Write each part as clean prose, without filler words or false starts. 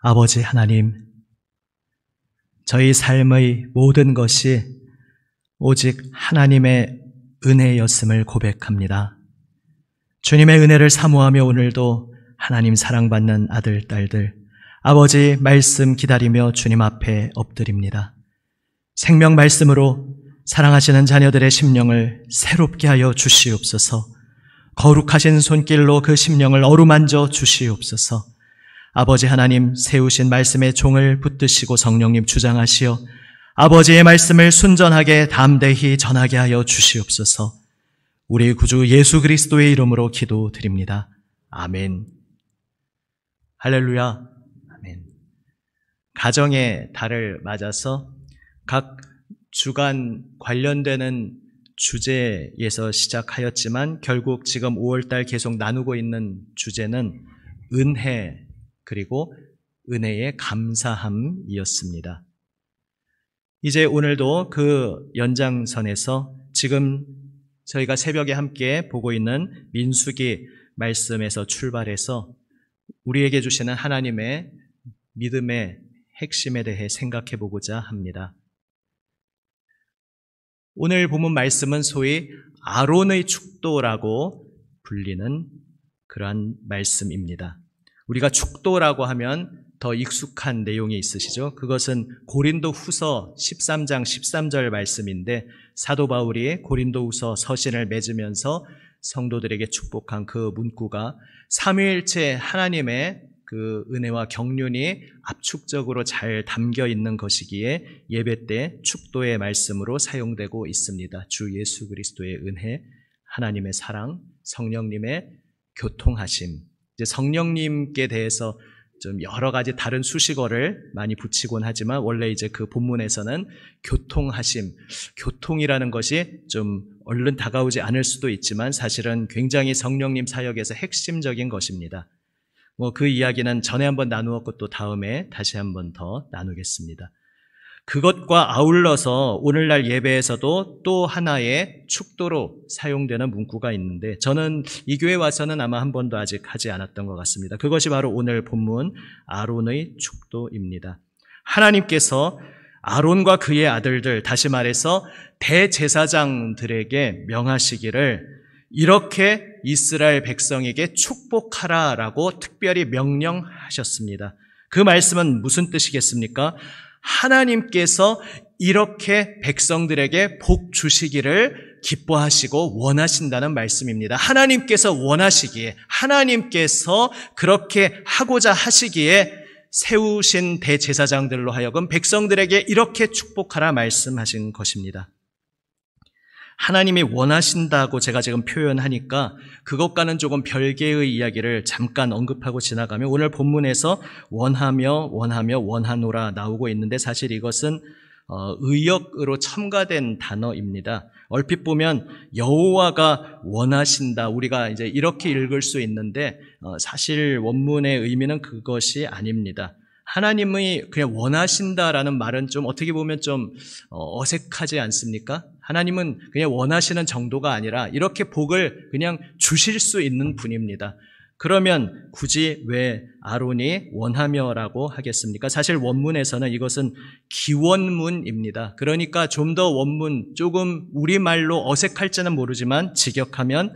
아버지 하나님, 저희 삶의 모든 것이 오직 하나님의 은혜였음을 고백합니다. 주님의 은혜를 사모하며 오늘도 하나님 사랑받는 아들, 딸들, 아버지 말씀 기다리며 주님 앞에 엎드립니다. 생명 말씀으로 사랑하시는 자녀들의 심령을 새롭게 하여 주시옵소서. 거룩하신 손길로 그 심령을 어루만져 주시옵소서. 아버지 하나님, 세우신 말씀의 종을 붙드시고 성령님 주장하시어 아버지의 말씀을 순전하게 담대히 전하게 하여 주시옵소서. 우리 구주 예수 그리스도의 이름으로 기도드립니다. 아멘. 할렐루야. 아멘. 가정의 달을 맞아서 각 주간 관련되는 주제에서 시작하였지만 결국 지금 5월달 계속 나누고 있는 주제는 은혜 그리고 은혜의 감사함이었습니다. 이제 오늘도 그 연장선에서 지금 저희가 새벽에 함께 보고 있는 민수기 말씀에서 출발해서 우리에게 주시는 하나님의 믿음의 핵심에 대해 생각해 보고자 합니다. 오늘 본문 말씀은 소위 아론의 축도라고 불리는 그러한 말씀입니다. 우리가 축도라고 하면 더 익숙한 내용이 있으시죠? 그것은 고린도 후서 13장 13절 말씀인데 사도 바울이 고린도 후서 서신을 맺으면서 성도들에게 축복한 그 문구가 삼위일체 하나님의 그 은혜와 경륜이 압축적으로 잘 담겨 있는 것이기에 예배 때 축도의 말씀으로 사용되고 있습니다. 주 예수 그리스도의 은혜, 하나님의 사랑, 성령님의 교통하심. 이제 성령님께 대해서 좀 여러 가지 다른 수식어를 많이 붙이곤 하지만 원래 이제 그 본문에서는 교통하심, 교통이라는 것이 좀 얼른 다가오지 않을 수도 있지만 사실은 굉장히 성령님 사역에서 핵심적인 것입니다. 그 이야기는 전에 한번 나누었고 또 다음에 다시 한번 더 나누겠습니다. 그것과 아울러서 오늘날 예배에서도 또 하나의 축도로 사용되는 문구가 있는데 저는 이 교회 와서는 아마 한 번도 아직 하지 않았던 것 같습니다. 그것이 바로 오늘 본문 아론의 축도입니다. 하나님께서 아론과 그의 아들들, 다시 말해서 대제사장들에게 명하시기를 이렇게 이스라엘 백성에게 축복하라라고 특별히 명령하셨습니다. 그 말씀은 무슨 뜻이겠습니까? 하나님께서 이렇게 백성들에게 복 주시기를 기뻐하시고 원하신다는 말씀입니다. 하나님께서 원하시기에, 하나님께서 그렇게 하고자 하시기에 세우신 대제사장들로 하여금 백성들에게 이렇게 축복하라 말씀하신 것입니다. 하나님이 원하신다고 제가 지금 표현하니까 그것과는 조금 별개의 이야기를 잠깐 언급하고 지나가면 오늘 본문에서 원하노라 나오고 있는데 사실 이것은 의역으로 첨가된 단어입니다. 얼핏 보면 여호와가 원하신다 우리가 이제 이렇게 읽을 수 있는데 사실 원문의 의미는 그것이 아닙니다. 하나님이 그냥 원하신다라는 말은 좀 어떻게 보면 좀 어색하지 않습니까? 하나님은 그냥 원하시는 정도가 아니라 이렇게 복을 그냥 주실 수 있는 분입니다. 그러면 굳이 왜 아론이 원하며라고 하겠습니까? 사실 원문에서는 이것은 기원문입니다. 그러니까 좀 더 원문 조금 우리말로 어색할지는 모르지만 직역하면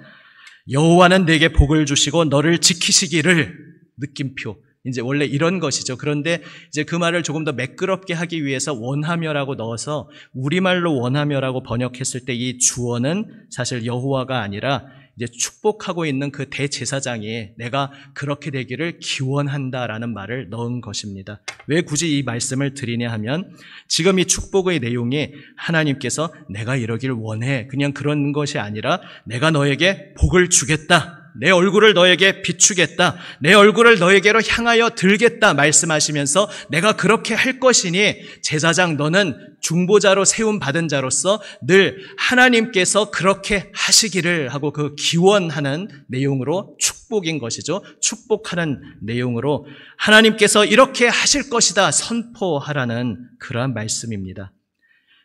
여호와는 내게 복을 주시고 너를 지키시기를 느낌표. 이제 원래 이런 것이죠. 그런데 이제 그 말을 조금 더 매끄럽게 하기 위해서 원하며라고 넣어서 우리말로 원하며라고 번역했을 때 이 주어는 사실 여호와가 아니라 이제 축복하고 있는 그 대제사장이 내가 그렇게 되기를 기원한다라는 말을 넣은 것입니다. 왜 굳이 이 말씀을 드리냐 하면 지금 이 축복의 내용이 하나님께서 내가 이러길 원해 그냥 그런 것이 아니라 내가 너에게 복을 주겠다. 내 얼굴을 너에게 비추겠다. 내 얼굴을 너에게로 향하여 들겠다 말씀하시면서 내가 그렇게 할 것이니 제사장 너는 중보자로 세움받은 자로서 늘 하나님께서 그렇게 하시기를 하고 그 기원하는 내용으로 축복인 것이죠. 축복하는 내용으로 하나님께서 이렇게 하실 것이다 선포하라는 그러한 말씀입니다.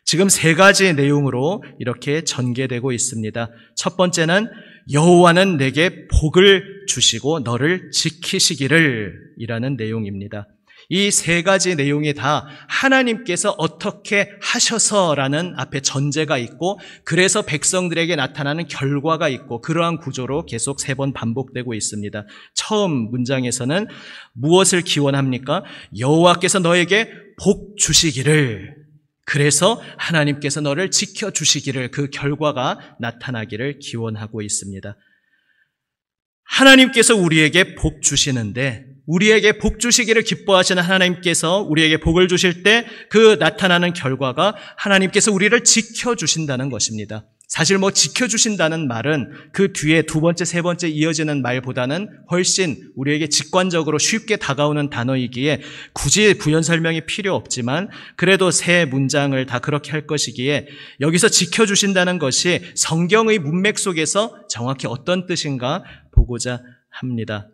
지금 세 가지 내용으로 이렇게 전개되고 있습니다. 첫 번째는 여호와는 내게 복을 주시고 너를 지키시기를 이라는 내용입니다. 이 세 가지 내용이 다 하나님께서 어떻게 하셔서라는 앞에 전제가 있고 그래서 백성들에게 나타나는 결과가 있고 그러한 구조로 계속 3번 반복되고 있습니다. 처음 문장에서는 무엇을 기원합니까? 여호와께서 너에게 복 주시기를, 그래서 하나님께서 너를 지켜주시기를, 그 결과가 나타나기를 기원하고 있습니다. 하나님께서 우리에게 복 주시는데, 우리에게 복 주시기를 기뻐하시는 하나님께서 우리에게 복을 주실 때 그 나타나는 결과가 하나님께서 우리를 지켜주신다는 것입니다. 사실 지켜주신다는 말은 그 뒤에 2번째, 3번째 이어지는 말보다는 훨씬 우리에게 직관적으로 쉽게 다가오는 단어이기에 굳이 부연 설명이 필요 없지만 그래도 세 문장을 다 그렇게 할 것이기에 여기서 지켜주신다는 것이 성경의 문맥 속에서 정확히 어떤 뜻인가 보고자 합니다.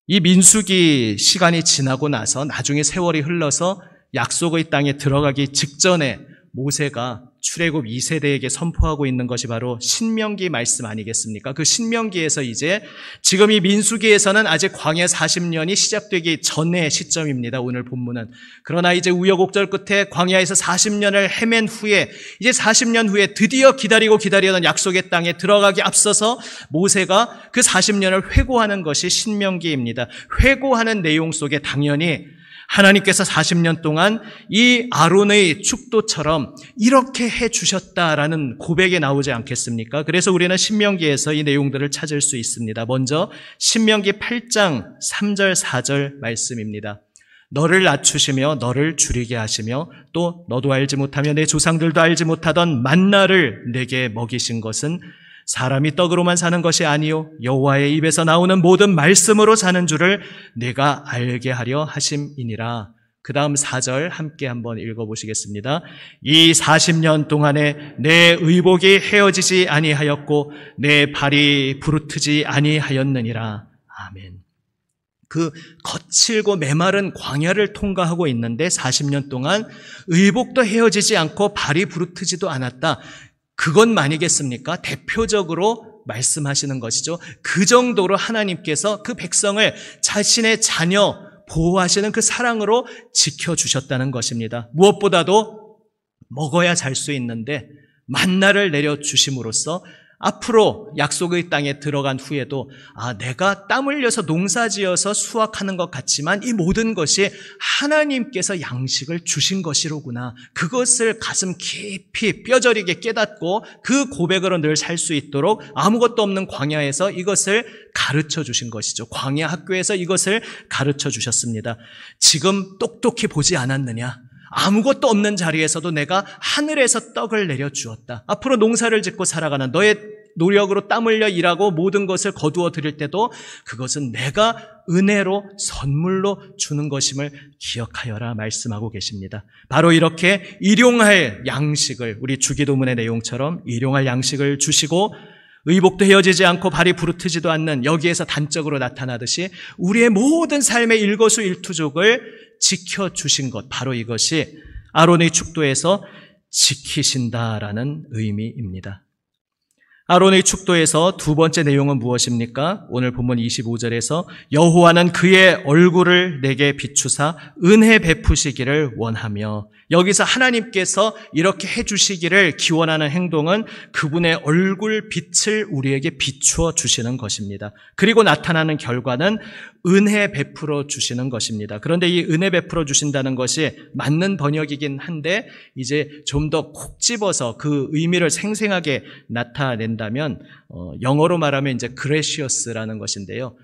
이 민수기 시간이 지나고 나서 나중에 세월이 흘러서 약속의 땅에 들어가기 직전에 모세가 출애굽 2세대에게 선포하고 있는 것이 바로 신명기 말씀 아니겠습니까? 그 신명기에서 이제 지금 이 민수기에서는 아직 광야 40년이 시작되기 전의 시점입니다. 오늘 본문은. 그러나 이제 우여곡절 끝에 광야에서 40년을 헤맨 후에 이제 40년 후에 드디어 기다리던 약속의 땅에 들어가기 앞서서 모세가 그 40년을 회고하는 것이 신명기입니다. 회고하는 내용 속에 당연히 하나님께서 40년 동안 이 아론의 축도처럼 이렇게 해주셨다라는 고백이 나오지 않겠습니까? 그래서 우리는 신명기에서 이 내용들을 찾을 수 있습니다. 먼저 신명기 8장 3절 4절 말씀입니다. 너를 낮추시며 너를 줄이게 하시며 또 너도 알지 못하며 내 조상들도 알지 못하던 만나를 내게 먹이신 것은 사람이 떡으로만 사는 것이 아니요 여호와의 입에서 나오는 모든 말씀으로 사는 줄을 내가 알게 하려 하심이니라. 그 다음 4절 함께 한번 읽어보시겠습니다. 이 40년 동안에 내 의복이 헤어지지 아니하였고 내 발이 부르트지 아니하였느니라. 아멘. 그 거칠고 메마른 광야를 통과하고 있는데 40년 동안 의복도 헤어지지 않고 발이 부르트지도 않았다. 그것만이겠습니까? 대표적으로 말씀하시는 것이죠. 그 정도로 하나님께서 그 백성을 자신의 자녀 보호하시는 그 사랑으로 지켜주셨다는 것입니다. 무엇보다도 먹어야 잘 수 있는데 만나를 내려주심으로써 앞으로 약속의 땅에 들어간 후에도 내가 땀 흘려서 농사지어서 수확하는 것 같지만 이 모든 것이 하나님께서 양식을 주신 것이로구나. 그것을 가슴 깊이 뼈저리게 깨닫고 그 고백으로 늘 살 수 있도록 아무것도 없는 광야에서 이것을 가르쳐 주신 것이죠. 광야 학교에서 이것을 가르쳐 주셨습니다. 지금 똑똑히 보지 않았느냐? 아무것도 없는 자리에서도 내가 하늘에서 떡을 내려주었다. 앞으로 농사를 짓고 살아가는 너의 노력으로 땀 흘려 일하고 모든 것을 거두어 드릴 때도 그것은 내가 은혜로 선물로 주는 것임을 기억하여라 말씀하고 계십니다. 바로 이렇게 일용할 양식을, 우리 주기도문의 내용처럼 일용할 양식을 주시고 의복도 헤어지지 않고 발이 부르트지도 않는, 여기에서 단적으로 나타나듯이 우리의 모든 삶의 일거수일투족을 지켜주신 것, 바로 이것이 아론의 축도에서 지키신다라는 의미입니다. 아론의 축도에서 두 번째 내용은 무엇입니까? 오늘 본문 25절에서 여호와는 그의 얼굴을 내게 비추사 은혜 베푸시기를 원하며, 여기서 하나님께서 이렇게 해주시기를 기원하는 행동은 그분의 얼굴 빛을 우리에게 비추어 주시는 것입니다. 그리고 나타나는 결과는 은혜 베풀어 주시는 것입니다. 그런데 이 은혜 베풀어 주신다는 것이 맞는 번역이긴 한데 이제 좀 더 콕 집어서 그 의미를 생생하게 나타낸다면 영어로 말하면 이제 gracious라는 것인데요.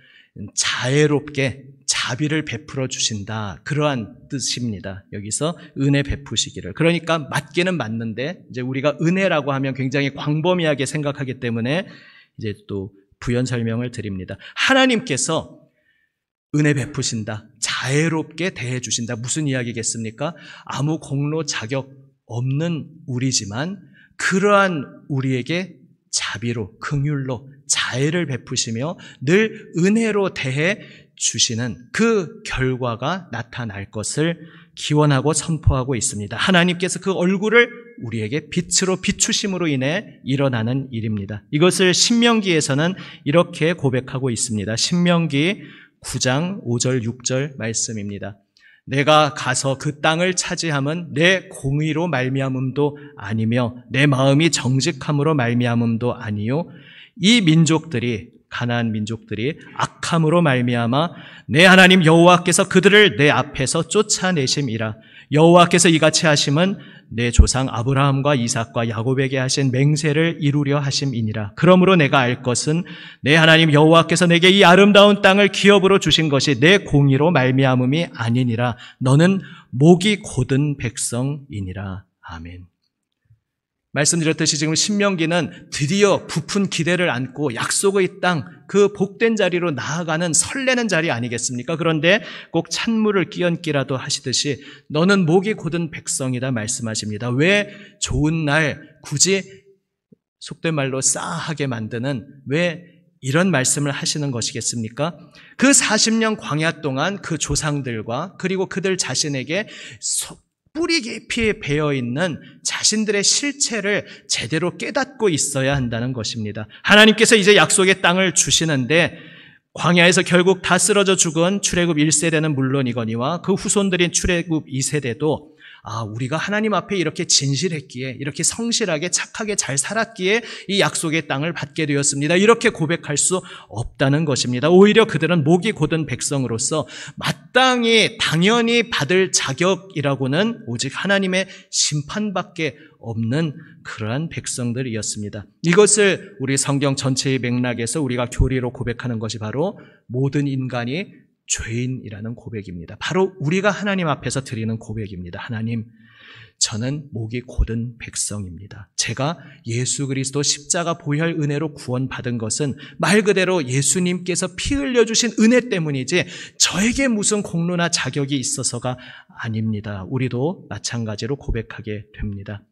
자애롭게 자비를 베풀어 주신다, 그러한 뜻입니다. 여기서 은혜 베푸시기를. 그러니까 맞기는 맞는데 이제 우리가 은혜라고 하면 굉장히 광범위하게 생각하기 때문에 이제 또 부연 설명을 드립니다. 하나님께서 은혜 베푸신다, 자애롭게 대해 주신다. 무슨 이야기겠습니까? 아무 공로 자격 없는 우리지만 그러한 우리에게 자비로, 긍휼로 자애를 베푸시며 늘 은혜로 대해 주시는 그 결과가 나타날 것을 기원하고 선포하고 있습니다. 하나님께서 그 얼굴을 우리에게 빛으로 비추심으로 인해 일어나는 일입니다. 이것을 신명기에서는 이렇게 고백하고 있습니다. 신명기 9장 5절 6절 말씀입니다. 내가 가서 그 땅을 차지함은 내 공의로 말미암음도 아니며 내 마음이 정직함으로 말미암음도 아니요 이 민족들이 가나안 민족들이 악함으로 말미암아 내 하나님 여호와께서 그들을 내 앞에서 쫓아내심이라. 여호와께서 이같이 하심은 내 조상 아브라함과 이삭과 야곱에게 하신 맹세를 이루려 하심이니라. 그러므로 내가 알 것은 내 하나님 여호와께서 내게 이 아름다운 땅을 기업으로 주신 것이 내 공의로 말미암음이 아니니라. 너는 목이 곧은 백성이니라. 아멘. 말씀드렸듯이 지금 신명기는 드디어 부푼 기대를 안고 약속의 땅, 그 복된 자리로 나아가는 설레는 자리 아니겠습니까? 그런데 꼭 찬물을 끼얹기라도 하시듯이 너는 목이 곧은 백성이다 말씀하십니다. 왜 좋은 날 굳이 속된 말로 싸하게 만드는 왜 이런 말씀을 하시는 것이겠습니까? 그 40년 광야 동안 그 조상들과 그리고 그들 자신에게 뿌리 깊이 배어있는 자신들의 실체를 제대로 깨닫고 있어야 한다는 것입니다. 하나님께서 이제 약속의 땅을 주시는데 광야에서 결국 다 쓰러져 죽은 출애굽 1세대는 물론이거니와 그 후손들인 출애굽 2세대도 우리가 하나님 앞에 이렇게 진실했기에 이렇게 성실하게 착하게 잘 살았기에 이 약속의 땅을 받게 되었습니다. 이렇게 고백할 수 없다는 것입니다. 오히려 그들은 목이 곧은 백성으로서 마땅히 당연히 받을 자격이라고는 오직 하나님의 심판밖에 없는 그러한 백성들이었습니다. 이것을 우리 성경 전체의 맥락에서 우리가 교리로 고백하는 것이 바로 모든 인간이 죄인이라는 고백입니다. 바로 우리가 하나님 앞에서 드리는 고백입니다. 하나님, 저는 목이 곧은 백성입니다. 제가 예수 그리스도 십자가 보혈 은혜로 구원받은 것은 말 그대로 예수님께서 피 흘려주신 은혜 때문이지 저에게 무슨 공로나 자격이 있어서가 아닙니다. 우리도 마찬가지로 고백하게 됩니다.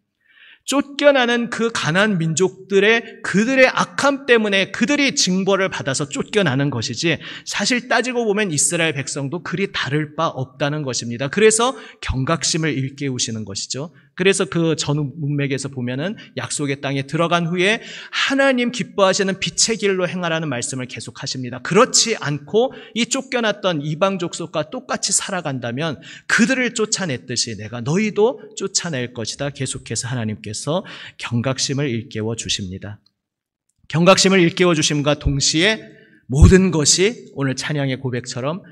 쫓겨나는 그 가나안 민족들의 그들의 악함 때문에 그들이 징벌을 받아서 쫓겨나는 것이지 사실 따지고 보면 이스라엘 백성도 그리 다를 바 없다는 것입니다. 그래서 경각심을 일깨우시는 것이죠. 그래서 그 전후 문맥에서 보면은 약속의 땅에 들어간 후에 하나님 기뻐하시는 빛의 길로 행하라는 말씀을 계속하십니다. 그렇지 않고 이 쫓겨났던 이방 족속과 똑같이 살아간다면 그들을 쫓아냈듯이 내가 너희도 쫓아낼 것이다. 계속해서 하나님께서 경각심을 일깨워 주십니다. 경각심을 일깨워 주심과 동시에 모든 것이 오늘 찬양의 고백처럼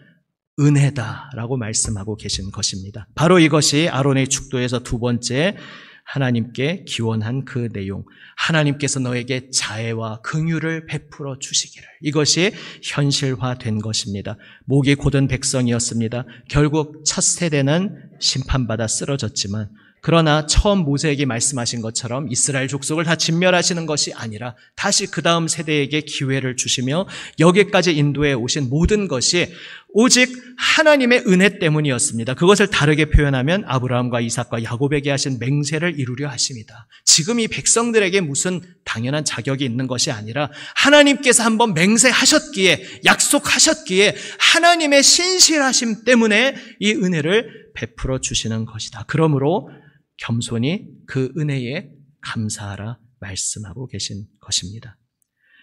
은혜다라고 말씀하고 계신 것입니다. 바로 이것이 아론의 축도에서 두 번째 하나님께 기원한 그 내용, 하나님께서 너에게 자애와 긍휼을 베풀어 주시기를, 이것이 현실화된 것입니다. 목이 곧은 백성이었습니다. 결국 첫 세대는 심판받아 쓰러졌지만 그러나 처음 모세에게 말씀하신 것처럼 이스라엘 족속을 다 진멸하시는 것이 아니라 다시 그 다음 세대에게 기회를 주시며 여기까지 인도해 오신 모든 것이 오직 하나님의 은혜 때문이었습니다. 그것을 다르게 표현하면 아브라함과 이삭과 야곱에게 하신 맹세를 이루려 하십니다. 지금 이 백성들에게 무슨 당연한 자격이 있는 것이 아니라 하나님께서 한번 맹세하셨기에 약속하셨기에 하나님의 신실하심 때문에 이 은혜를 베풀어 주시는 것이다. 그러므로 겸손히 그 은혜에 감사하라 말씀하고 계신 것입니다.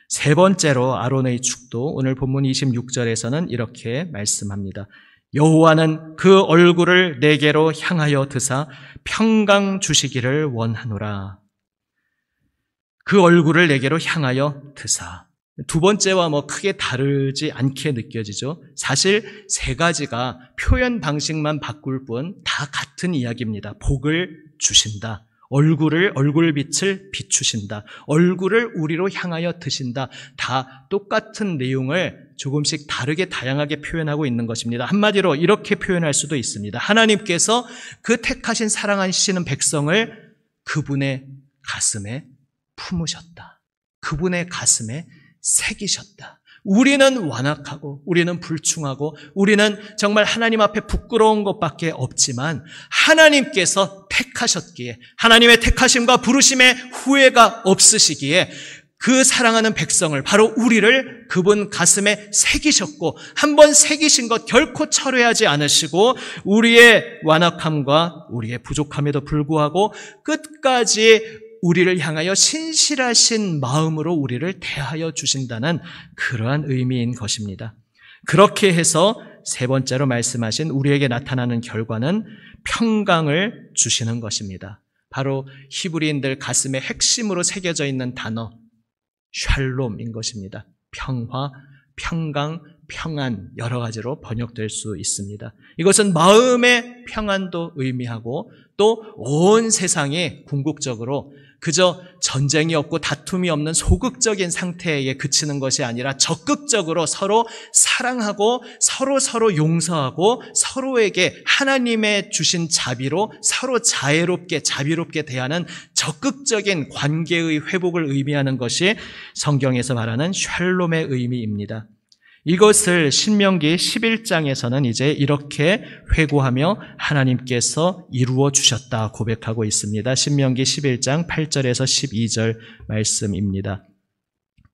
세 번째로 아론의 축도, 오늘 본문 26절에서는 이렇게 말씀합니다. 여호와는 그 얼굴을 내게로 향하여 드사 평강 주시기를 원하노라. 그 얼굴을 내게로 향하여 드사. 두 번째와 크게 다르지 않게 느껴지죠. 사실 세 가지가 표현 방식만 바꿀 뿐 다 같은 이야기입니다. 복을 주신다. 얼굴빛을 비추신다. 얼굴을 우리로 향하여 드신다. 다 똑같은 내용을 조금씩 다르게 다양하게 표현하고 있는 것입니다. 한마디로 이렇게 표현할 수도 있습니다. 하나님께서 그 택하신 사랑하시는 백성을 그분의 가슴에 품으셨다. 그분의 가슴에 새기셨다. 우리는 완악하고 우리는 불충하고 우리는 정말 하나님 앞에 부끄러운 것밖에 없지만 하나님께서 택하셨기에 하나님의 택하심과 부르심에 후회가 없으시기에 그 사랑하는 백성을 바로 우리를 그분 가슴에 새기셨고 한번 새기신 것 결코 철회하지 않으시고 우리의 완악함과 우리의 부족함에도 불구하고 끝까지 우리를 향하여 신실하신 마음으로 우리를 대하여 주신다는 그러한 의미인 것입니다. 그렇게 해서 세 번째로 말씀하신 우리에게 나타나는 결과는 평강을 주시는 것입니다. 바로 히브리인들 가슴에 핵심으로 새겨져 있는 단어 샬롬인 것입니다. 평화, 평강, 평안 여러 가지로 번역될 수 있습니다. 이것은 마음의 평안도 의미하고 또 온 세상이 궁극적으로 그저 전쟁이 없고 다툼이 없는 소극적인 상태에 그치는 것이 아니라 적극적으로 서로 사랑하고 서로 용서하고 서로에게 하나님의 주신 자비로 서로 자비롭게 대하는 적극적인 관계의 회복을 의미하는 것이 성경에서 말하는 샬롬의 의미입니다. 이것을 신명기 11장에서는 이제 이렇게 회고하며 하나님께서 이루어 주셨다 고백하고 있습니다. 신명기 11장 8절에서 12절 말씀입니다.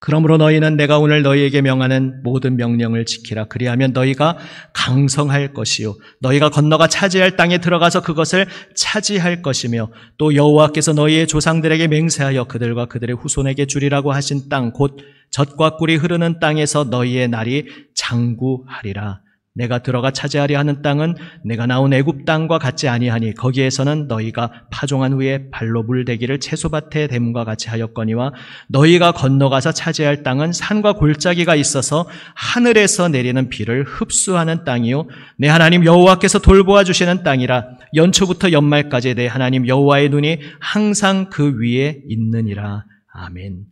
그러므로 너희는 내가 오늘 너희에게 명하는 모든 명령을 지키라. 그리하면 너희가 강성할 것이요 너희가 건너가 차지할 땅에 들어가서 그것을 차지할 것이며 또 여호와께서 너희의 조상들에게 맹세하여 그들과 그들의 후손에게 주리라고 하신 땅 곧 젖과 꿀이 흐르는 땅에서 너희의 날이 장구하리라. 내가 들어가 차지하려 하는 땅은 내가 나온 애굽 땅과 같지 아니하니 거기에서는 너희가 파종한 후에 발로 물대기를 채소밭에 댐과 같이 하였거니와 너희가 건너가서 차지할 땅은 산과 골짜기가 있어서 하늘에서 내리는 비를 흡수하는 땅이요 내 하나님 여호와께서 돌보아 주시는 땅이라. 연초부터 연말까지 내 하나님 여호와의 눈이 항상 그 위에 있느니라. 아멘.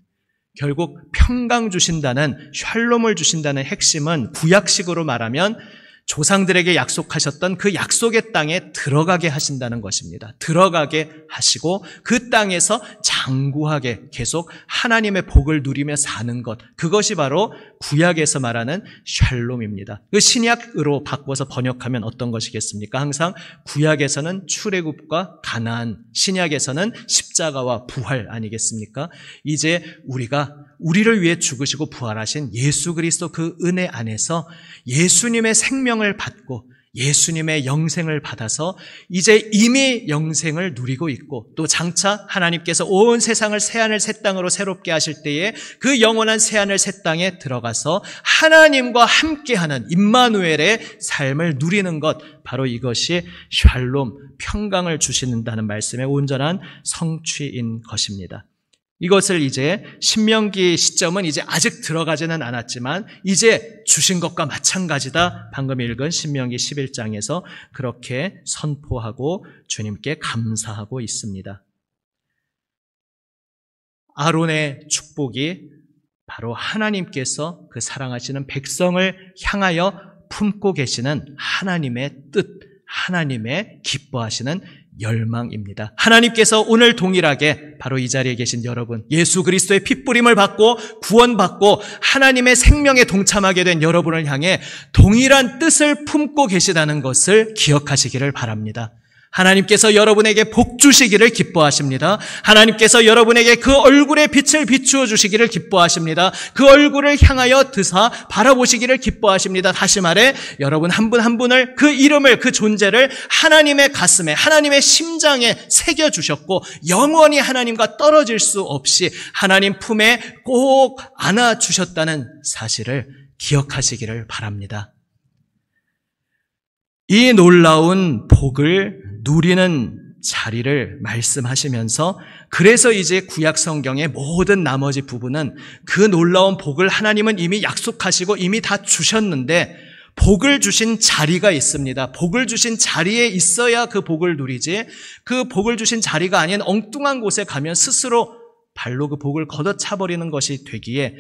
결국 평강 주신다는 샬롬을 주신다는 핵심은 구약식으로 말하면 조상들에게 약속하셨던 그 약속의 땅에 들어가게 하신다는 것입니다. 들어가게 하시고 그 땅에서 장구하게 계속 하나님의 복을 누리며 사는 것, 그것이 바로 구약에서 말하는 샬롬입니다. 그 신약으로 바꿔서 번역하면 어떤 것이겠습니까? 항상 구약에서는 출애굽과 가나안, 신약에서는 십자가와 부활 아니겠습니까? 이제 우리를 위해 죽으시고 부활하신 예수 그리스도 그 은혜 안에서 예수님의 생명을 받고 예수님의 영생을 받아서 이제 이미 영생을 누리고 있고 또 장차 하나님께서 온 세상을 새하늘 새 땅으로 새롭게 하실 때에 그 영원한 새하늘 새 땅에 들어가서 하나님과 함께하는 임마누엘의 삶을 누리는 것, 바로 이것이 샬롬, 평강을 주신다는 말씀의 온전한 성취인 것입니다. 이것을 이제 신명기 시점은 이제 아직 들어가지는 않았지만 이제 주신 것과 마찬가지다. 방금 읽은 신명기 11장에서 그렇게 선포하고 주님께 감사하고 있습니다. 아론의 축복이 바로 하나님께서 그 사랑하시는 백성을 향하여 품고 계시는 하나님의 뜻, 하나님의 기뻐하시는 열망입니다. 하나님께서 오늘 동일하게 바로 이 자리에 계신 여러분, 예수 그리스도의 핏부림을 받고 구원받고 하나님의 생명에 동참하게 된 여러분을 향해 동일한 뜻을 품고 계시다는 것을 기억하시기를 바랍니다. 하나님께서 여러분에게 복 주시기를 기뻐하십니다. 하나님께서 여러분에게 그 얼굴의 빛을 비추어 주시기를 기뻐하십니다. 그 얼굴을 향하여 드사 바라보시기를 기뻐하십니다. 다시 말해 여러분 한 분 한 분을, 그 이름을, 그 존재를 하나님의 가슴에, 하나님의 심장에 새겨주셨고 영원히 하나님과 떨어질 수 없이 하나님 품에 꼭 안아주셨다는 사실을 기억하시기를 바랍니다. 이 놀라운 복을 누리는 자리를 말씀하시면서 그래서 이제 구약 성경의 모든 나머지 부분은 그 놀라운 복을 하나님은 이미 약속하시고 이미 다 주셨는데 복을 주신 자리가 있습니다. 복을 주신 자리에 있어야 그 복을 누리지, 그 복을 주신 자리가 아닌 엉뚱한 곳에 가면 스스로 발로 그 복을 걷어차버리는 것이 되기에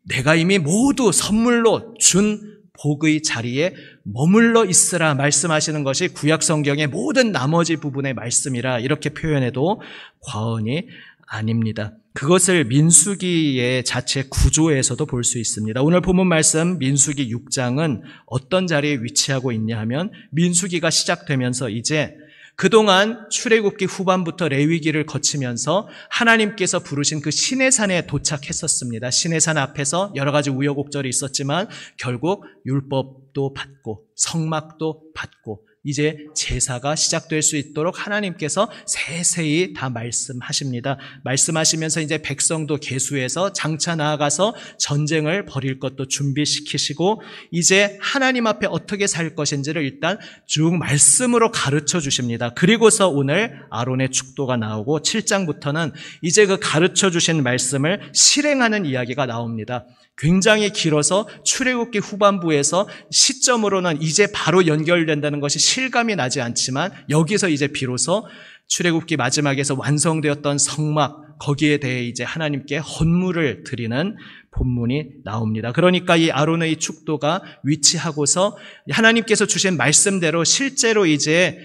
내가 이미 모두 선물로 준 복의 자리에 머물러 있으라 말씀하시는 것이 구약 성경의 모든 나머지 부분의 말씀이라 이렇게 표현해도 과언이 아닙니다. 그것을 민수기의 자체 구조에서도 볼 수 있습니다. 오늘 본문 말씀 민수기 6장은 어떤 자리에 위치하고 있냐 하면 민수기가 시작되면서 이제 그동안 출애굽기 후반부터 레위기를 거치면서 하나님께서 부르신 그 시내산에 도착했었습니다. 시내산 앞에서 여러 가지 우여곡절이 있었지만 결국 율법도 받고 성막도 받고 이제 제사가 시작될 수 있도록 하나님께서 세세히 다 말씀하십니다. 말씀하시면서 이제 백성도 계수해서 장차 나아가서 전쟁을 벌일 것도 준비시키시고 이제 하나님 앞에 어떻게 살 것인지를 일단 쭉 말씀으로 가르쳐 주십니다. 그리고서 오늘 아론의 축도가 나오고 7장부터는 이제 그 가르쳐 주신 말씀을 실행하는 이야기가 나옵니다. 굉장히 길어서 출애굽기 후반부에서 시점으로는 이제 바로 연결된다는 것이 실감이 나지 않지만 여기서 이제 비로소 출애굽기 마지막에서 완성되었던 성막 거기에 대해 이제 하나님께 헌물을 드리는 본문이 나옵니다. 그러니까 이 아론의 축도가 위치하고서 하나님께서 주신 말씀대로 실제로 이제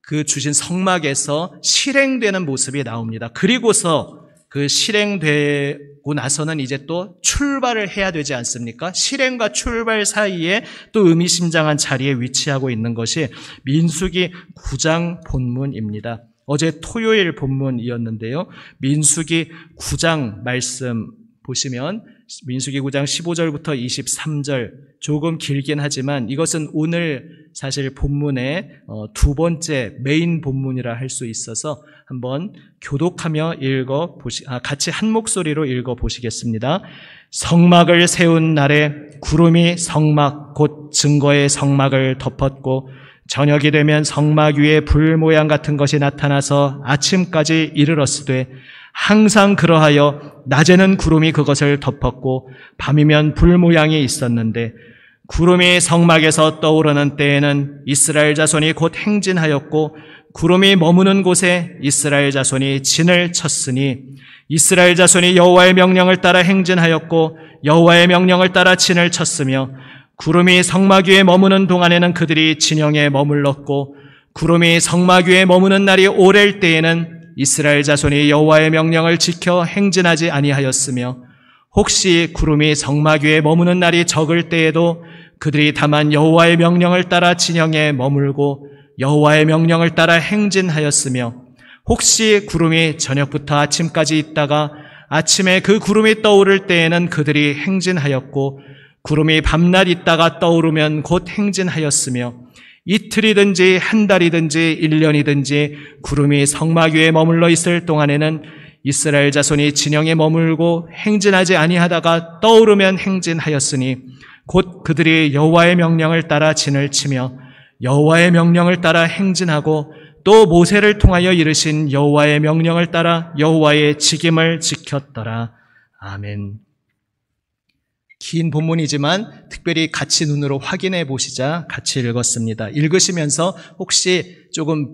그 주신 성막에서 실행되는 모습이 나옵니다. 그리고서 그 실행되고 나서는 이제 또 출발을 해야 되지 않습니까? 실행과 출발 사이에 또 의미심장한 자리에 위치하고 있는 것이 민수기 9장 본문입니다. 어제 토요일 본문이었는데요. 민수기 9장 말씀 보시면 민수기 9장 15절부터 23절 조금 길긴 하지만 이것은 오늘 사실 본문의 두 번째 메인 본문이라 할 수 있어서 한번 교독하며 같이 한 목소리로 읽어보시겠습니다. 성막을 세운 날에 구름이 성막 곧 증거의 성막을 덮었고 저녁이 되면 성막 위에 불 모양 같은 것이 나타나서 아침까지 이르렀으되 항상 그러하여 낮에는 구름이 그것을 덮었고 밤이면 불 모양이 있었는데 구름이 성막에서 떠오르는 때에는 이스라엘 자손이 곧 행진하였고 구름이 머무는 곳에 이스라엘 자손이 진을 쳤으니 이스라엘 자손이 여호와의 명령을 따라 행진하였고 여호와의 명령을 따라 진을 쳤으며 구름이 성막 위에 머무는 동안에는 그들이 진영에 머물렀고 구름이 성막 위에 머무는 날이 오랠 때에는 이스라엘 자손이 여호와의 명령을 지켜 행진하지 아니하였으며 혹시 구름이 성막 위에 머무는 날이 적을 때에도 그들이 다만 여호와의 명령을 따라 진영에 머물고 여호와의 명령을 따라 행진하였으며 혹시 구름이 저녁부터 아침까지 있다가 아침에 그 구름이 떠오를 때에는 그들이 행진하였고 구름이 밤낮 있다가 떠오르면 곧 행진하였으며 이틀이든지 한 달이든지 1년이든지 구름이 성막 위에 머물러 있을 동안에는 이스라엘 자손이 진영에 머물고 행진하지 아니하다가 떠오르면 행진하였으니 곧 그들이 여호와의 명령을 따라 진을 치며 여호와의 명령을 따라 행진하고 또 모세를 통하여 이르신 여호와의 명령을 따라 여호와의 직임을 지켰더라. 아멘. 긴 본문이지만 특별히 같이 눈으로 확인해 보시자 같이 읽었습니다. 읽으시면서 혹시 조금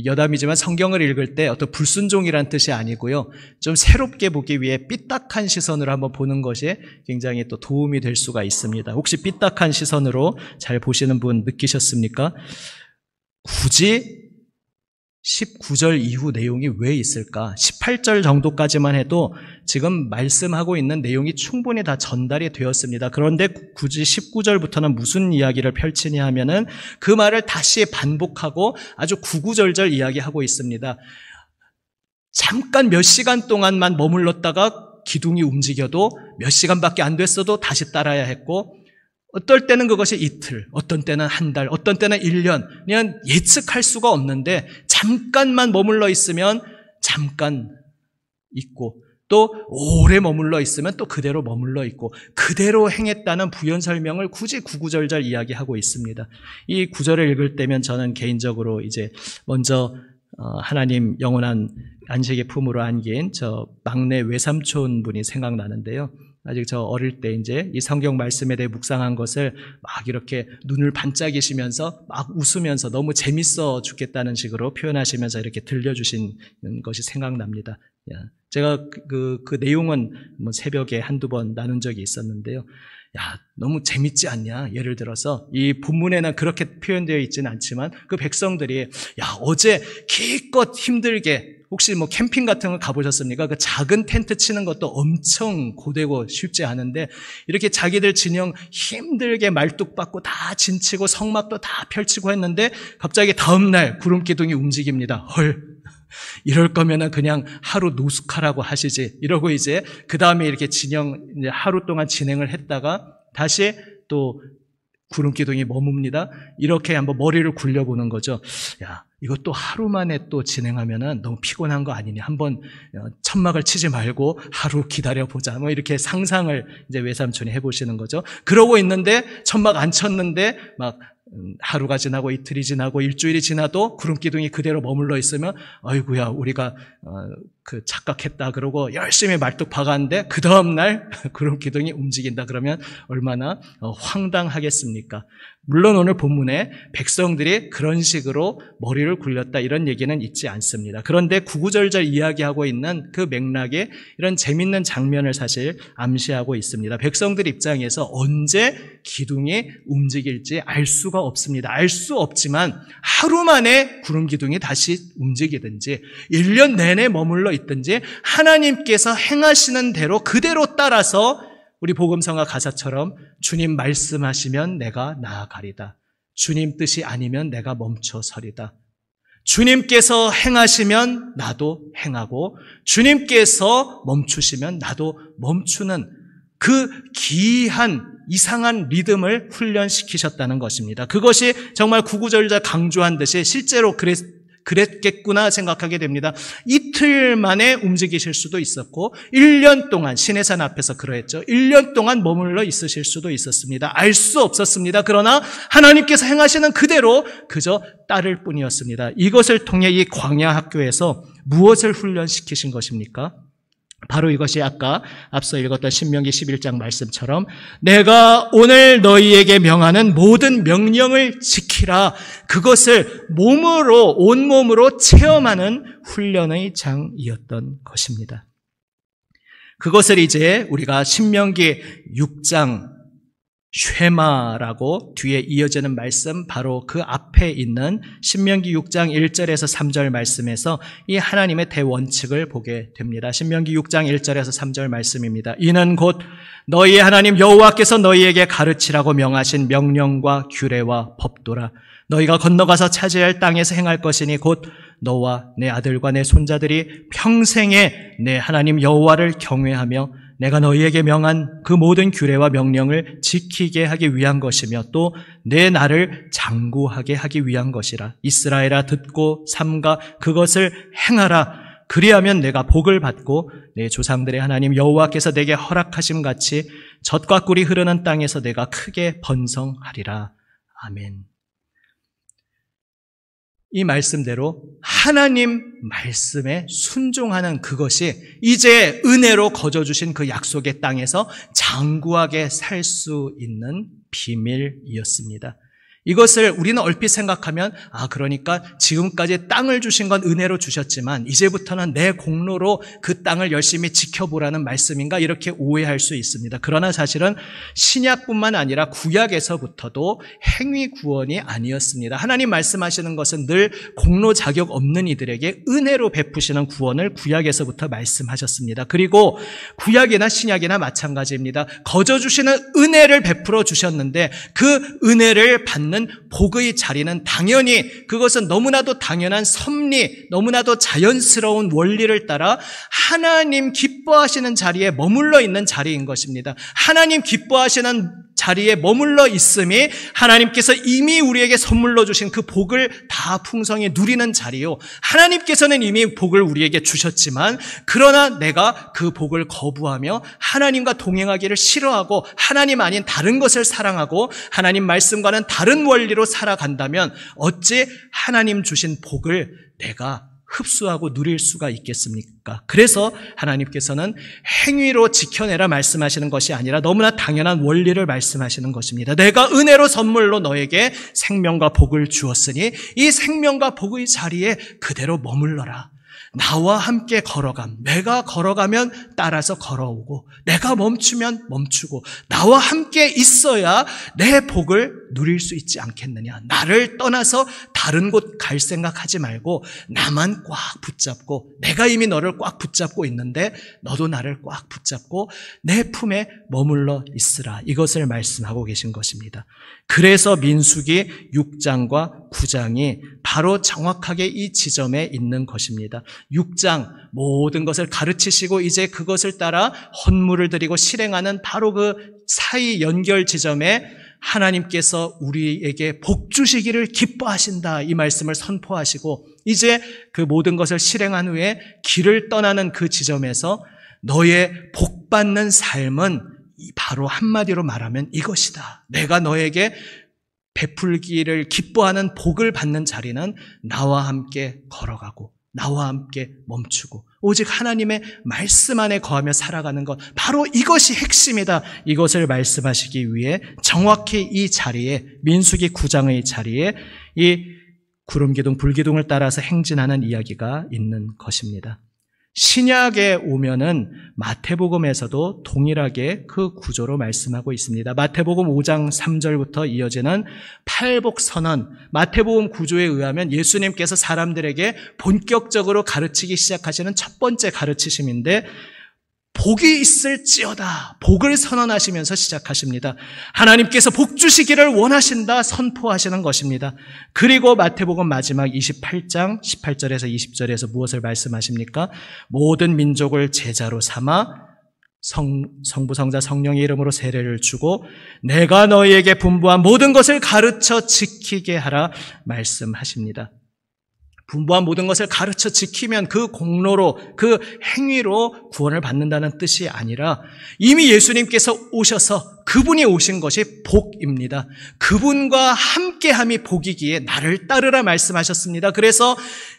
여담이지만 성경을 읽을 때 어떤 불순종이란 뜻이 아니고요. 좀 새롭게 보기 위해 삐딱한 시선으로 한번 보는 것이 굉장히 또 도움이 될 수가 있습니다. 혹시 삐딱한 시선으로 잘 보시는 분 느끼셨습니까? 굳이 19절 이후 내용이 왜 있을까? 18절 정도까지만 해도 지금 말씀하고 있는 내용이 충분히 다 전달이 되었습니다. 그런데 굳이 19절부터는 무슨 이야기를 펼치냐 하면은 그 말을 다시 반복하고 아주 구구절절 이야기하고 있습니다. 잠깐 몇 시간 동안만 머물렀다가 기둥이 움직여도 몇 시간밖에 안 됐어도 다시 따라야 했고 어떨 때는 그것이 이틀, 어떤 때는 한 달, 어떤 때는 1년, 그냥 예측할 수가 없는데 잠깐만 머물러 있으면 잠깐 있고 또 오래 머물러 있으면 또 그대로 머물러 있고 그대로 행했다는 부연 설명을 굳이 구구절절 이야기하고 있습니다. 이 구절을 읽을 때면 저는 개인적으로 이제 먼저 하나님 영원한 안식의 품으로 안긴 저 막내 외삼촌 분이 생각나는데요. 아직 저 어릴 때 이제 이 성경 말씀에 대해 묵상한 것을 막 이렇게 눈을 반짝이시면서 막 웃으면서 너무 재밌어 죽겠다는 식으로 표현하시면서 이렇게 들려주신 것이 생각납니다. 제가 그 내용은 뭐 새벽에 한두 번 나눈 적이 있었는데요. 야, 너무 재밌지 않냐? 예를 들어서 이 본문에는 그렇게 표현되어 있지는 않지만 그 백성들이 야, 어제 기껏 힘들게 혹시 뭐 캠핑 같은 거 가보셨습니까? 그 작은 텐트 치는 것도 엄청 고되고 쉽지 않은데 이렇게 자기들 진영 힘들게 말뚝박고 다 진치고 성막도 다 펼치고 했는데 갑자기 다음날 구름 기둥이 움직입니다. 헐, 이럴 거면은 그냥 하루 노숙하라고 하시지. 이러고 이제 그 다음에 이렇게 진영 이제 하루 동안 진행을 했다가 다시 또 구름 기둥이 머뭅니다. 이렇게 한번 머리를 굴려보는 거죠. 야, 이거 또 하루 만에 또 진행하면은 너무 피곤한 거 아니냐. 한번 천막을 치지 말고 하루 기다려보자. 뭐 이렇게 상상을 이제 외삼촌이 해보시는 거죠. 그러고 있는데 천막 안 쳤는데 막 하루가 지나고 이틀이 지나고 일주일이 지나도 구름 기둥이 그대로 머물러 있으면 아이고야 우리가 착각했다 그러고 열심히 말뚝 박았는데 그 다음날 구름 기둥이 움직인다 그러면 얼마나 황당하겠습니까? 물론 오늘 본문에 백성들이 그런 식으로 머리를 굴렸다 이런 얘기는 있지 않습니다. 그런데 구구절절 이야기하고 있는 그 맥락에 이런 재밌는 장면을 사실 암시하고 있습니다. 백성들 입장에서 언제 기둥이 움직일지 알 수가 없습니다. 알 수 없지만 하루 만에 구름 기둥이 다시 움직이든지 1년 내내 머물러 있든지 하나님께서 행하시는 대로 그대로 따라서 우리 복음성가 가사처럼 주님 말씀하시면 내가 나아가리다. 주님 뜻이 아니면 내가 멈춰서리다. 주님께서 행하시면 나도 행하고 주님께서 멈추시면 나도 멈추는 그 기이한 이상한 리듬을 훈련시키셨다는 것입니다. 그것이 정말 구구절절 강조한 듯이 실제로 그랬겠구나 생각하게 됩니다. 이틀 만에 움직이실 수도 있었고 1년 동안 시내산 앞에서 그러했죠. 1년 동안 머물러 있으실 수도 있었습니다. 알 수 없었습니다. 그러나 하나님께서 행하시는 그대로 그저 따를 뿐이었습니다. 이것을 통해 이 광야 학교에서 무엇을 훈련시키신 것입니까? 바로 이것이 아까 앞서 읽었던 신명기 11장 말씀처럼 내가 오늘 너희에게 명하는 모든 명령을 지키라. 그것을 몸으로 온몸으로 체험하는 훈련의 장이었던 것입니다. 그것을 이제 우리가 신명기 6장 쉐마라고 뒤에 이어지는 말씀 바로 그 앞에 있는 신명기 6장 1절에서 3절 말씀에서 이 하나님의 대원칙을 보게 됩니다. 신명기 6장 1절에서 3절 말씀입니다. 이는 곧 너희의 하나님 여호와께서 너희에게 가르치라고 명하신 명령과 규례와 법도라. 너희가 건너가서 차지해야 할 땅에서 행할 것이니 곧 너와 내 아들과 내 손자들이 평생에 내 하나님 여호와를 경외하며 내가 너희에게 명한 그 모든 규례와 명령을 지키게 하기 위한 것이며 또 내 나를 장구하게 하기 위한 것이라. 이스라엘아 듣고 삼가 그것을 행하라. 그리하면 내가 복을 받고 내 조상들의 하나님 여호와께서 내게 허락하심 같이 젖과 꿀이 흐르는 땅에서 내가 크게 번성하리라. 아멘. 이 말씀대로 하나님 말씀에 순종하는 그것이 이제 은혜로 거저주신 그 약속의 땅에서 장구하게 살 수 있는 비밀이었습니다. 이것을 우리는 얼핏 생각하면 그러니까 지금까지 땅을 주신 건 은혜로 주셨지만 이제부터는 내 공로로 그 땅을 열심히 지켜보라는 말씀인가 이렇게 오해할 수 있습니다. 그러나 사실은 신약뿐만 아니라 구약에서부터도 행위 구원이 아니었습니다. 하나님 말씀하시는 것은 늘 공로 자격 없는 이들에게 은혜로 베푸시는 구원을 구약에서부터 말씀하셨습니다. 그리고 구약이나 신약이나 마찬가지입니다. 거저 주시는 은혜를 베풀어 주셨는데 그 은혜를 받는 복의 자리는 당연히 그것은 너무나도 당연한 섭리, 너무나도 자연스러운 원리를 따라 하나님 기뻐하시는 자리에 머물러 있는 자리인 것입니다. 하나님 기뻐하시는 자리에 머물러 있음이 하나님께서 이미 우리에게 선물로 주신 그 복을 다 풍성히 누리는 자리요. 하나님께서는 이미 복을 우리에게 주셨지만 그러나 내가 그 복을 거부하며 하나님과 동행하기를 싫어하고 하나님 아닌 다른 것을 사랑하고 하나님 말씀과는 다른 원리로 살아간다면 어찌 하나님 주신 복을 내가 흡수하고 누릴 수가 있겠습니까? 그래서 하나님께서는 행위로 지켜내라 말씀하시는 것이 아니라 너무나 당연한 원리를 말씀하시는 것입니다. 내가 은혜로 선물로 너에게 생명과 복을 주었으니 이 생명과 복의 자리에 그대로 머물러라. 나와 함께 걸어감. 내가 걸어가면 따라서 걸어오고 내가 멈추면 멈추고 나와 함께 있어야 내 복을 누릴 수 있지 않겠느냐. 나를 떠나서 다른 곳 갈 생각하지 말고 나만 꽉 붙잡고 내가 이미 너를 꽉 붙잡고 있는데 너도 나를 꽉 붙잡고 내 품에 머물러 있으라. 이것을 말씀하고 계신 것입니다. 그래서 민수기 6장과 9장이 바로 정확하게 이 지점에 있는 것입니다. 6장 모든 것을 가르치시고 이제 그것을 따라 헌물을 드리고 실행하는 바로 그 사이 연결 지점에 하나님께서 우리에게 복 주시기를 기뻐하신다, 이 말씀을 선포하시고 이제 그 모든 것을 실행한 후에 길을 떠나는 그 지점에서 너의 복 받는 삶은 바로 한마디로 말하면 이것이다. 내가 너에게 베풀기를 기뻐하는 복을 받는 자리는 나와 함께 걸어가고 나와 함께 멈추고 오직 하나님의 말씀 안에 거하며 살아가는 것, 바로 이것이 핵심이다. 이것을 말씀하시기 위해 정확히 이 자리에, 민수기 9장의 자리에 이 구름기둥, 불기둥을 따라서 행진하는 이야기가 있는 것입니다. 신약에 오면은 마태복음에서도 동일하게 그 구조로 말씀하고 있습니다. 마태복음 5장 3절부터 이어지는 팔복선언, 마태복음 구조에 의하면 예수님께서 사람들에게 본격적으로 가르치기 시작하시는 첫 번째 가르치심인데 복이 있을지어다, 복을 선언하시면서 시작하십니다. 하나님께서 복 주시기를 원하신다 선포하시는 것입니다. 그리고 마태복음 마지막 28장 18절에서 20절에서 무엇을 말씀하십니까? 모든 민족을 제자로 삼아 성부, 성자, 성령의 이름으로 세례를 주고 내가 너희에게 분부한 모든 것을 가르쳐 지키게 하라 말씀하십니다. 분부한 모든 것을 가르쳐 지키면 그 공로로, 그 행위로 구원을 받는다는 뜻이 아니라 이미 예수님께서 오셔서 그분이 오신 것이 복입니다. 그분과 함께함이 복이기에 나를 따르라 말씀하셨습니다. 그래서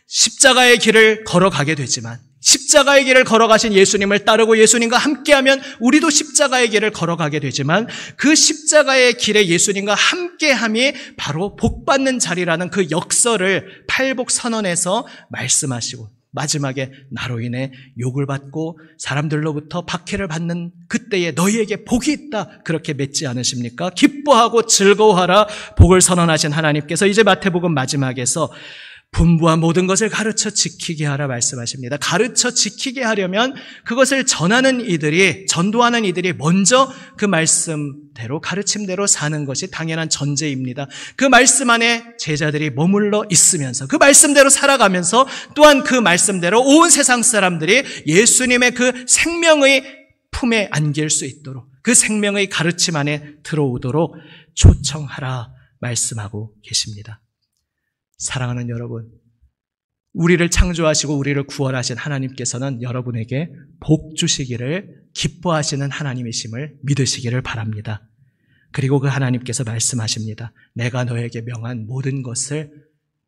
십자가의 길을 걸어가게 되지만 십자가의 길을 걸어가신 예수님을 따르고 예수님과 함께하면 우리도 십자가의 길을 걸어가게 되지만 그 십자가의 길에 예수님과 함께함이 바로 복받는 자리라는 그 역설을 팔복선언에서 말씀하시고 마지막에 나로 인해 욕을 받고 사람들로부터 박해를 받는 그때에 너희에게 복이 있다, 그렇게 맺지 않으십니까? 기뻐하고 즐거워하라 복을 선언하신 하나님께서 이제 마태복음 마지막에서 분부한 모든 것을 가르쳐 지키게 하라 말씀하십니다. 가르쳐 지키게 하려면 그것을 전하는 이들이, 전도하는 이들이 먼저 그 말씀대로, 가르침대로 사는 것이 당연한 전제입니다. 그 말씀 안에 제자들이 머물러 있으면서 그 말씀대로 살아가면서 또한 그 말씀대로 온 세상 사람들이 예수님의 그 생명의 품에 안길 수 있도록, 그 생명의 가르침 안에 들어오도록 초청하라 말씀하고 계십니다. 사랑하는 여러분, 우리를 창조하시고 우리를 구원하신 하나님께서는 여러분에게 복 주시기를 기뻐하시는 하나님이심을 믿으시기를 바랍니다. 그리고 그 하나님께서 말씀하십니다. 내가 너에게 명한 모든 것을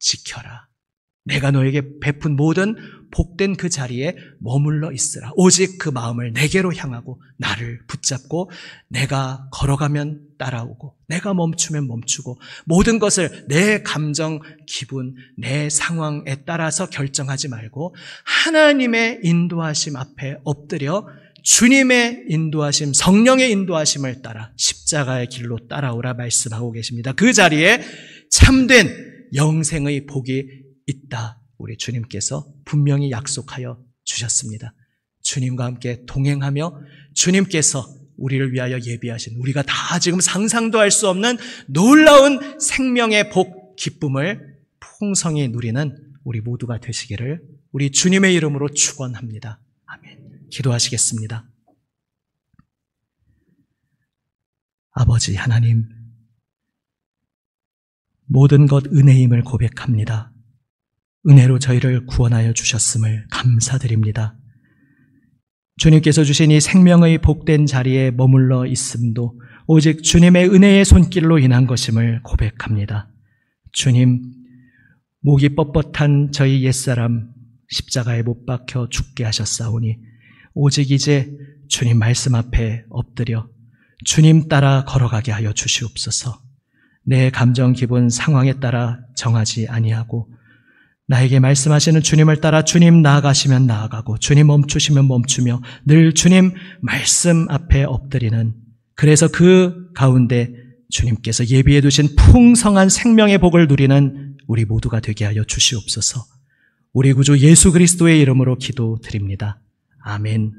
지켜라. 내가 너에게 베푼 모든 복된 그 자리에 머물러 있으라. 오직 그 마음을 내게로 향하고 나를 붙잡고 내가 걸어가면 따라오고 내가 멈추면 멈추고 모든 것을 내 감정, 기분, 내 상황에 따라서 결정하지 말고 하나님의 인도하심 앞에 엎드려 주님의 인도하심, 성령의 인도하심을 따라 십자가의 길로 따라오라 말씀하고 계십니다. 그 자리에 참된 영생의 복이 있다. 우리 주님께서 분명히 약속하여 주셨습니다. 주님과 함께 동행하며 주님께서 우리를 위하여 예비하신, 우리가 다 지금 상상도 할 수 없는 놀라운 생명의 복, 기쁨을 풍성히 누리는 우리 모두가 되시기를 우리 주님의 이름으로 축원합니다. 아멘. 기도하시겠습니다. 아버지 하나님, 모든 것 은혜임을 고백합니다. 은혜로 저희를 구원하여 주셨음을 감사드립니다. 주님께서 주신 이 생명의 복된 자리에 머물러 있음도 오직 주님의 은혜의 손길로 인한 것임을 고백합니다. 주님, 목이 뻣뻣한 저희 옛사람 십자가에 못 박혀 죽게 하셨사오니 오직 이제 주님 말씀 앞에 엎드려 주님 따라 걸어가게 하여 주시옵소서. 내 감정, 기분, 상황에 따라 정하지 아니하고 나에게 말씀하시는 주님을 따라 주님 나아가시면 나아가고 주님 멈추시면 멈추며 늘 주님 말씀 앞에 엎드리는, 그래서 그 가운데 주님께서 예비해 두신 풍성한 생명의 복을 누리는 우리 모두가 되게 하여 주시옵소서. 우리 구주 예수 그리스도의 이름으로 기도드립니다. 아멘.